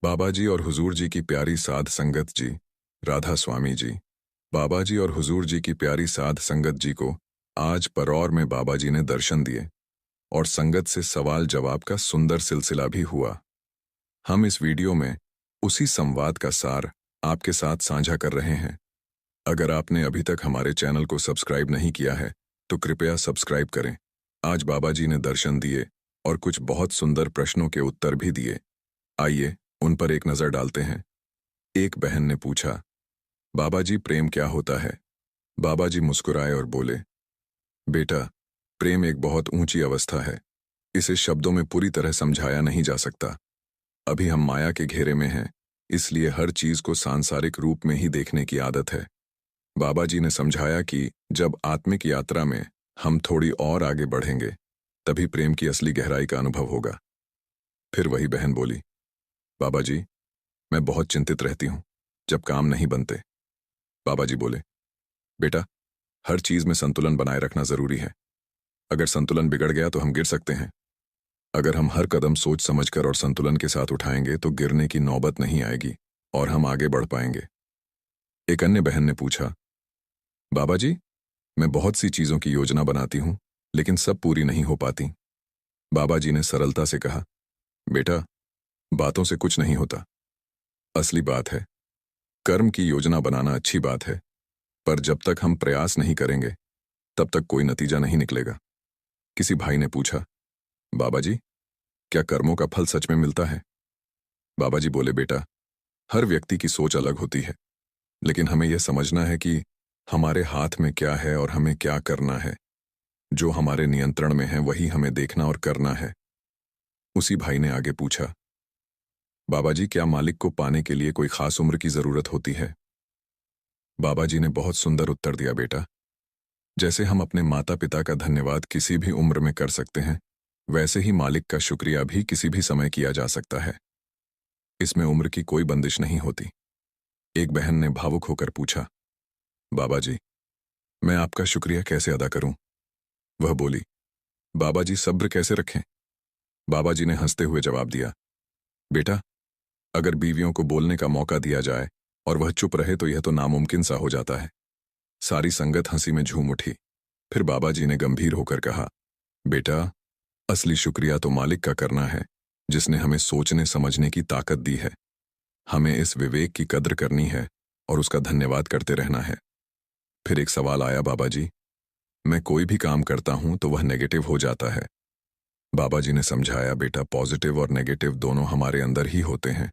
बाबा जी और हुजूर जी की प्यारी साध संगत जी, राधा स्वामी जी। बाबा जी और हुजूर जी की प्यारी साध संगत जी को आज परौर में बाबा जी ने दर्शन दिए और संगत से सवाल जवाब का सुंदर सिलसिला भी हुआ। हम इस वीडियो में उसी संवाद का सार आपके साथ साझा कर रहे हैं। अगर आपने अभी तक हमारे चैनल को सब्सक्राइब नहीं किया है तो कृपया सब्सक्राइब करें। आज बाबा जी ने दर्शन दिए और कुछ बहुत सुंदर प्रश्नों के उत्तर भी दिए। आइए उन पर एक नजर डालते हैं। एक बहन ने पूछा, बाबा जी प्रेम क्या होता है? बाबा जी मुस्कुराए और बोले, बेटा, प्रेम एक बहुत ऊंची अवस्था है। इसे शब्दों में पूरी तरह समझाया नहीं जा सकता। अभी हम माया के घेरे में हैं, इसलिए हर चीज को सांसारिक रूप में ही देखने की आदत है। बाबा जी ने समझाया कि जब आत्मिक यात्रा में हम थोड़ी और आगे बढ़ेंगे, तभी प्रेम की असली गहराई का अनुभव होगा। फिर वही बहन बोली, बाबा जी, मैं बहुत चिंतित रहती हूँ जब काम नहीं बनते। बाबा जी बोले, बेटा, हर चीज में संतुलन बनाए रखना जरूरी है। अगर संतुलन बिगड़ गया तो हम गिर सकते हैं। अगर हम हर कदम सोच समझकर और संतुलन के साथ उठाएंगे तो गिरने की नौबत नहीं आएगी और हम आगे बढ़ पाएंगे। एक अन्य बहन ने पूछा, बाबा जी, मैं बहुत सी चीजों की योजना बनाती हूँ, लेकिन सब पूरी नहीं हो पाती। बाबा जी ने सरलता से कहा, बेटा, बातों से कुछ नहीं होता। असली बात है, कर्म की योजना बनाना अच्छी बात है, पर जब तक हम प्रयास नहीं करेंगे तब तक कोई नतीजा नहीं निकलेगा। किसी भाई ने पूछा, बाबा जी, क्या कर्मों का फल सच में मिलता है? बाबा जी बोले, बेटा, हर व्यक्ति की सोच अलग होती है, लेकिन हमें यह समझना है कि हमारे हाथ में क्या है और हमें क्या करना है। जो हमारे नियंत्रण में है वही हमें देखना और करना है। उसी भाई ने आगे पूछा, बाबा जी, क्या मालिक को पाने के लिए कोई खास उम्र की जरूरत होती है? बाबा जी ने बहुत सुंदर उत्तर दिया, बेटा, जैसे हम अपने माता पिता का धन्यवाद किसी भी उम्र में कर सकते हैं, वैसे ही मालिक का शुक्रिया भी किसी भी समय किया जा सकता है। इसमें उम्र की कोई बंदिश नहीं होती। एक बहन ने भावुक होकर पूछा, बाबा जी, मैं आपका शुक्रिया कैसे अदा करूं? वह बोली, बाबा जी, सब्र कैसे रखें? बाबा जी ने हंसते हुए जवाब दिया, बेटा, अगर बीवियों को बोलने का मौका दिया जाए और वह चुप रहे तो यह तो नामुमकिन सा हो जाता है। सारी संगत हंसी में झूम उठी। फिर बाबा जी ने गंभीर होकर कहा, बेटा, असली शुक्रिया तो मालिक का करना है, जिसने हमें सोचने समझने की ताकत दी है। हमें इस विवेक की कद्र करनी है और उसका धन्यवाद करते रहना है। फिर एक सवाल आया, बाबा जी, मैं कोई भी काम करता हूं तो वह नेगेटिव हो जाता है। बाबा जी ने समझाया, बेटा, पॉजिटिव और नेगेटिव दोनों हमारे अंदर ही होते हैं,